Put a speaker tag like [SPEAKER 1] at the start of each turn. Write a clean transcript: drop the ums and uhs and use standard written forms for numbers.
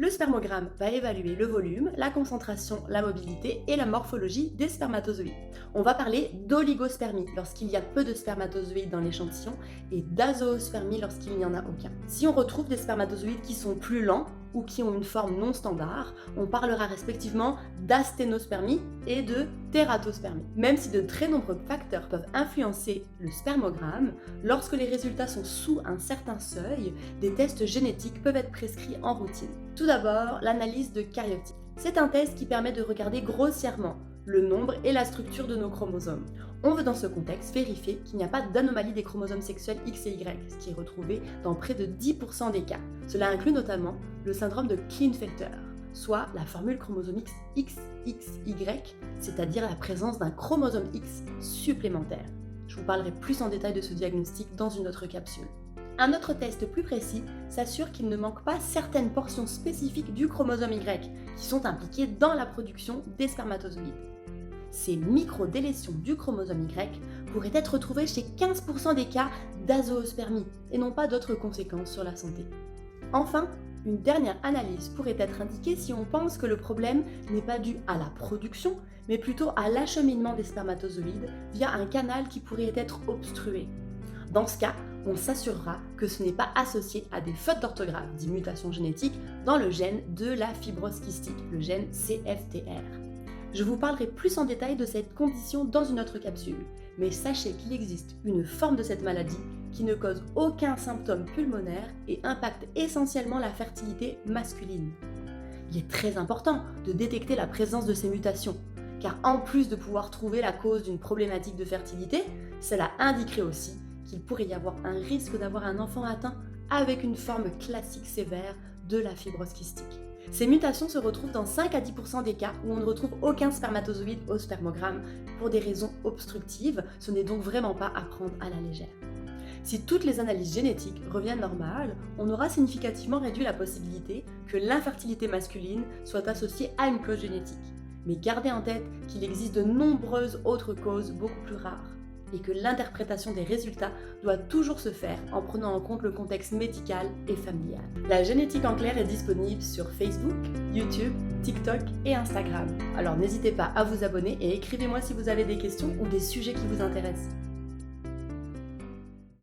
[SPEAKER 1] Le spermogramme va évaluer le volume, la concentration, la mobilité et la morphologie des spermatozoïdes. On va parler d'oligospermie lorsqu'il y a peu de spermatozoïdes dans l'échantillon et d'azoospermie lorsqu'il n'y en a aucun. Si on retrouve des spermatozoïdes qui sont plus lents ou qui ont une forme non standard, on parlera respectivement d'asténospermie et de tératospermie. Même si de très nombreux facteurs peuvent influencer le spermogramme, lorsque les résultats sont sous un certain seuil, des tests génétiques peuvent être prescrits en routine. Tout d'abord, l'analyse de karyotype. C'est un test qui permet de regarder grossièrement le nombre et la structure de nos chromosomes. On veut dans ce contexte vérifier qu'il n'y a pas d'anomalie des chromosomes sexuels X et Y, ce qui est retrouvé dans près de 10% des cas. Cela inclut notamment le syndrome de Klinefelter, soit la formule chromosomique XXY, c'est-à-dire la présence d'un chromosome X supplémentaire. Je vous parlerai plus en détail de ce diagnostic dans une autre capsule. Un autre test plus précis s'assure qu'il ne manque pas certaines portions spécifiques du chromosome Y qui sont impliquées dans la production des spermatozoïdes. Ces microdélétions du chromosome Y pourraient être retrouvées chez 15% des cas d'azoospermie et n'ont pas d'autres conséquences sur la santé. Enfin, une dernière analyse pourrait être indiquée si on pense que le problème n'est pas dû à la production, mais plutôt à l'acheminement des spermatozoïdes via un canal qui pourrait être obstrué. Dans ce cas, on s'assurera que ce n'est pas associé à des fautes d'orthographe, dit mutation génétique, dans le gène de la fibrose kystique, le gène CFTR. Je vous parlerai plus en détail de cette condition dans une autre capsule, mais sachez qu'il existe une forme de cette maladie qui ne cause aucun symptôme pulmonaire et impacte essentiellement la fertilité masculine. Il est très important de détecter la présence de ces mutations, car en plus de pouvoir trouver la cause d'une problématique de fertilité, cela indiquerait aussi qu'il pourrait y avoir un risque d'avoir un enfant atteint avec une forme classique sévère de la fibrose kystique. Ces mutations se retrouvent dans 5 à 10% des cas où on ne retrouve aucun spermatozoïde au spermogramme pour des raisons obstructives, ce n'est donc vraiment pas à prendre à la légère. Si toutes les analyses génétiques reviennent normales, on aura significativement réduit la possibilité que l'infertilité masculine soit associée à une cause génétique. Mais gardez en tête qu'il existe de nombreuses autres causes beaucoup plus rares, et que l'interprétation des résultats doit toujours se faire en prenant en compte le contexte médical et familial. La génétique en clair est disponible sur Facebook, YouTube, TikTok et Instagram. Alors n'hésitez pas à vous abonner et écrivez-moi si vous avez des questions ou des sujets qui vous intéressent.